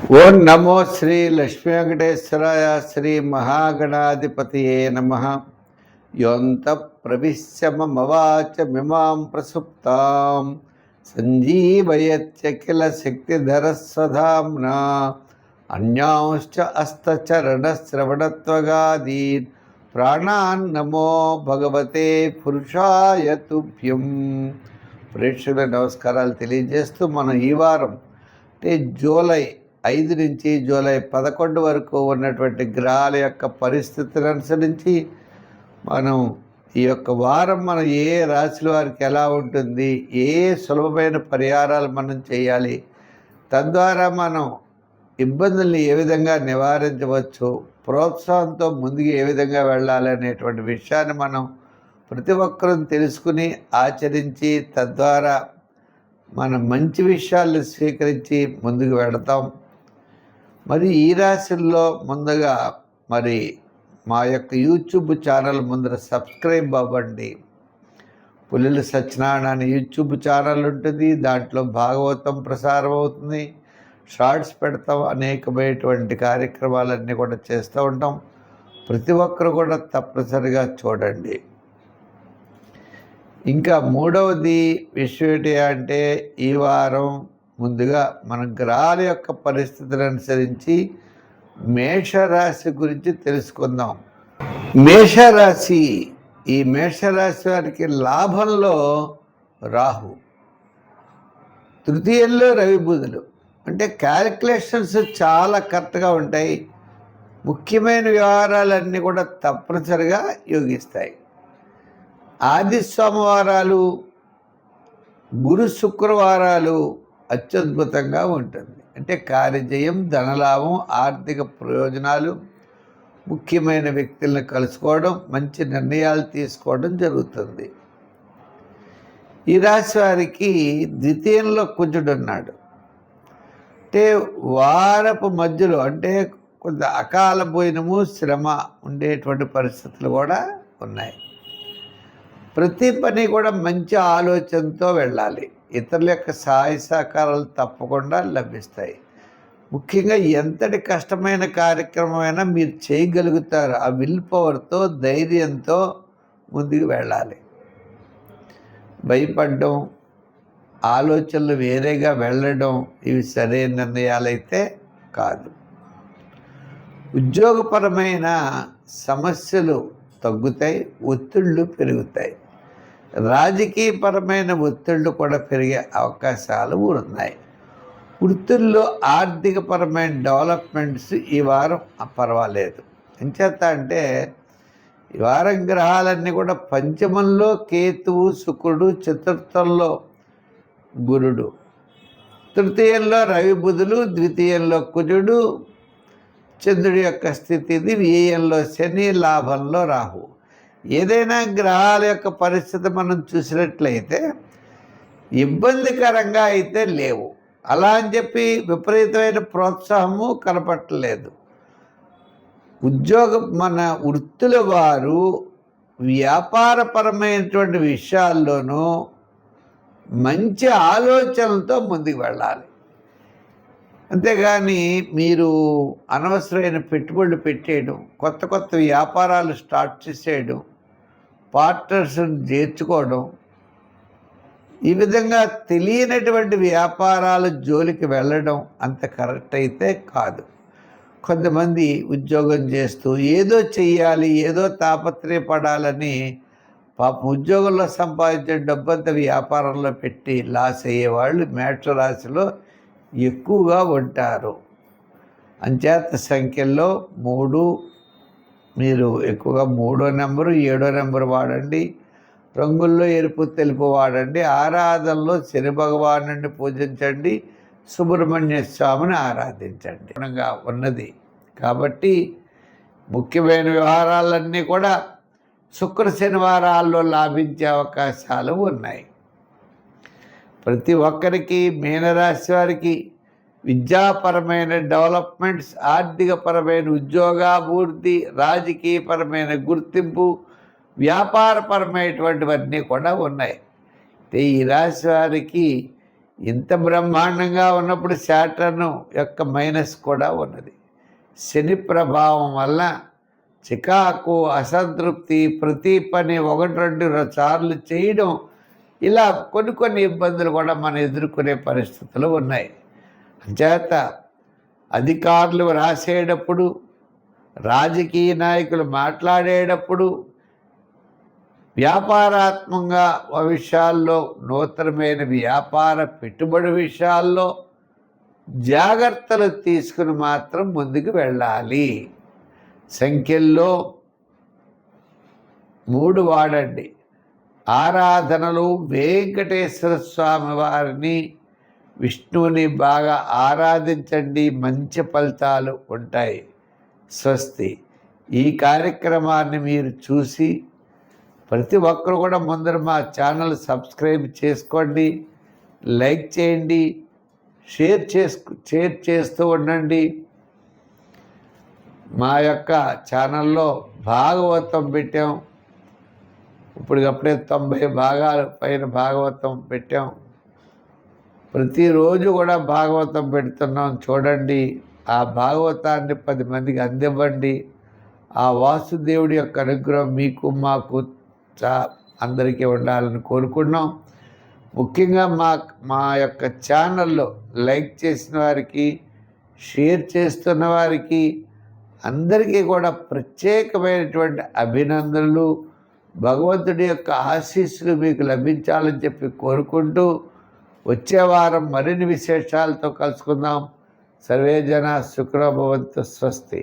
ఓం నమో శ్రీ లక్ష్మీ వెంకటేశ్వరాయ శ్రీ మహాగణాధిపతియే నమ. యోంత ప్రవిశ్య మమవాచమిమాం ప్రసుప్తాం సంజీవయత్యఖిల శక్తిధరస్వధామ్నా అన్యాంశ్చ హస్తచరణశ్రవణత్వగాదీన్ ప్రాణాన్ నమో భగవతే పురుషాయ తుభ్యం. ప్రేక్షకుల నమస్కారాలు తెలియజేస్తూ మనం ఈ వారం అంటే జూలై 5 నుంచి జూలై 11 వరకు ఉన్నటువంటి గ్రహాల యొక్క పరిస్థితిని అనుసరించి మనం ఈ యొక్క వారం మనం ఏ రాశుల వారికి ఎలా ఉంటుంది, ఏ సులభమైన పరిహారాలు మనం చేయాలి, తద్వారా మనం ఇబ్బందుల్ని ఏ విధంగా నివారించవచ్చు, ప్రోత్సాహంతో ముందుకు ఏ విధంగా వెళ్ళాలి అనేటువంటి విషయాన్ని మనం ప్రతి ఒక్కరూ తెలుసుకుని ఆచరించి తద్వారా మనం మంచి విషయాలను స్వీకరించి ముందుకు వెళతాం. మరి ఈ రాశుల్లో ముందుగా మరి మా యొక్క యూట్యూబ్ ఛానల్ ముందర సబ్స్క్రైబ్ అవ్వండి. పుల్లెల సత్యనారాయణ అనే యూట్యూబ్ ఛానల్ ఉంటుంది, దాంట్లో భాగవతం ప్రసారం అవుతుంది, షార్ట్స్ పెడతాం, అనేకమైనటువంటి కార్యక్రమాలన్నీ కూడా చేస్తూ ఉంటాం. ప్రతి ఒక్కరు కూడా తప్పనిసరిగా చూడండి. ఇంకా మూడవది విషయం ఏంటి అంటే, ఈ వారం ముందుగా మన గ్రహాల యొక్క పరిస్థితులను అనుసరించి మేషరాశి గురించి తెలుసుకుందాం. మేషరాశి, ఈ మేషరాశి వారికి లాభంలో రాహు, తృతీయంలో రవి బుధులు, అంటే క్యాలిక్యులేషన్స్ చాలా కరెక్ట్గా ఉంటాయి. ముఖ్యమైన వ్యవహారాలన్నీ కూడా తప్పనిసరిగా యోగిస్తాయి. ఆది సోమవారాలు, గురు శుక్రవారాలు అత్యద్భుతంగా ఉంటుంది. అంటే కార్యజయం, ధనలాభం, ఆర్థిక ప్రయోజనాలు, ముఖ్యమైన వ్యక్తులను కలుసుకోవడం, మంచి నిర్ణయాలు తీసుకోవడం జరుగుతుంది. ఈ రాశి వారికి ద్వితీయంలో కుజుడు ఉన్నాడు. అంటే వారపు మధ్యలో అంటే కొంత అకాల భోజనము, శ్రమ ఉండేటువంటి పరిస్థితులు కూడా ఉన్నాయి. ప్రతి పని కూడా మంచి ఆలోచనతో వెళ్ళాలి. ఇతరుల యొక్క సహాయ సహకారాలు తప్పకుండా లభిస్తాయి. ముఖ్యంగా ఎంతటి కష్టమైన కార్యక్రమమైనా మీరు చేయగలుగుతారు. ఆ విల్ పవర్తో, ధైర్యంతో ముందుకు వెళ్ళాలి. భయపడడం, ఆలోచనలు వేరేగా వెళ్ళడం ఇవి సరైన నిర్ణయాలైతే కాదు. ఉద్యోగపరమైన సమస్యలు తగ్గుతాయి, ఒత్తిళ్ళు పెరుగుతాయి. రాజకీయపరమైన ఒత్తిళ్ళు కూడా పెరిగే అవకాశాలు ఉన్నాయి. వృత్తుల్లో ఆర్థికపరమైన డెవలప్మెంట్స్ ఈ వారం పర్వాలేదు. ఎంచేత అంటే ఈ వారం గ్రహాలన్నీ కూడా పంచమంలో కేతువు, శుక్రుడు, చతుర్థంలో గురుడు, తృతీయంలో రవి బుధులు, ద్వితీయంలో కుజుడు, చంద్రుడి యొక్క స్థితి ఇది, వ్యయంలో శని, లాభంలో రాహు. ఏదైనా గ్రహాల యొక్క పరిస్థితి మనం చూసినట్లయితే ఇబ్బందికరంగా అయితే లేవు. అలా అని చెప్పి విపరీతమైన ప్రోత్సాహము కనపట్టలేదు. మన వృత్తుల వారు వ్యాపారపరమైనటువంటి విషయాల్లోనూ మంచి ఆలోచనలతో ముందుకు వెళ్ళాలి. అంతేగాని మీరు అనవసరమైన పెట్టుబడులు పెట్టేయడం, కొత్త కొత్త వ్యాపారాలు స్టార్ట్ చేసేయడం, పార్ట్నర్స్ని చేర్చుకోవడం, ఈ విధంగా తెలియనటువంటి వ్యాపారాల జోలికి వెళ్ళడం అంత కరెక్ట్ అయితే కాదు. కొంతమంది ఉద్యోగం చేస్తూ ఏదో చెయ్యాలి, ఏదో తాపత్రయపడాలని పాపం ఉద్యోగంలో సంపాదించే డబ్బంతా వ్యాపారంలో పెట్టి లాస్ అయ్యేవాళ్ళు మేషరాశిలో ఎక్కువగా ఉంటారు. అంచేత సంఖ్యల్లో 3 మీరు ఎక్కువగా 3వ నెంబరు, 7వ నెంబరు వాడండి. రంగుల్లో ఎరుపు, తెలుపు వాడండి. ఆరాధనలో శని భగవానుడిని పూజించండి, సుబ్రహ్మణ్య స్వామిని ఆరాధించండి ఉన్నది. కాబట్టి ముఖ్యమైన వ్యవహారాలన్నీ కూడా శుక్ర శనివారాల్లో లాభించే అవకాశాలు ఉన్నాయి. ప్రతి ఒక్కరికి, మీనరాశి వారికి విద్యాపరమైన డెవలప్మెంట్స్, ఆర్థికపరమైన ఉద్యోగాభివృద్ధి, రాజకీయపరమైన గుర్తింపు, వ్యాపారపరమైనటువంటివన్నీ కూడా ఉన్నాయి. ఈ రాశి వారికి ఇంత బ్రహ్మాండంగా ఉన్నప్పుడు శాటర్న్ యొక్క మైనస్ కూడా ఉన్నది. శని ప్రభావం వల్ల చికాకు, అసంతృప్తి, ప్రతి పని 1-2 సార్లు చేయడం, ఇలా కొన్ని ఇబ్బందులు కూడా మనం ఎదుర్కొనే పరిస్థితులు ఉన్నాయి. అంచేత అధికారులు రాసేటప్పుడు, రాజకీయ నాయకులు మాట్లాడేటప్పుడు, వ్యాపారాత్మకంగా విషయాల్లో, నూతనమైన వ్యాపార పెట్టుబడి విషయాల్లో జాగ్రత్తలు తీసుకుని మాత్రం ముందుకు వెళ్ళాలి. సంఖ్యల్లో 3 వాడండి. ఆరాధనలు వెంకటేశ్వర స్వామి వారిని, విష్ణువుని బాగా ఆరాధించండి, మంచి ఫలితాలు ఉంటాయి. స్వస్తి. ఈ కార్యక్రమాన్ని మీరు చూసి ప్రతి ఒక్కరు కూడా ముందర మా ఛానల్ సబ్స్క్రైబ్ చేసుకోండి, లైక్ చేయండి, షేర్ చేస్తూ ఉండండి. మా యొక్క ఛానల్లో భాగవతం పెట్టాం. ఇప్పటికప్పుడే 90 భాగాల పైన భాగవతం పెట్టాం. ప్రతిరోజు కూడా భాగవతం పెడుతున్నాం, చూడండి. ఆ భాగవతాన్ని 10 మందికి అందివ్వండి. ఆ వాసుదేవుడి యొక్క అనుగ్రహం మీకు మాకు అందరికీ ఉండాలని కోరుకున్నాం. ముఖ్యంగా మా యొక్క ఛానల్లో లైక్ చేసిన వారికి, షేర్ చేస్తున్న వారికి అందరికీ కూడా ప్రత్యేకమైనటువంటి అభినందనలు. భగవంతుడి యొక్క ఆశీస్సులు మీకు లభించాలని చెప్పి కోరుకుంటూ, వచ్చే వారం మరిన్ని విశేషాలతో కలుసుకుందాం. సర్వే జన సుఖినో భవంతు. స్వస్తి.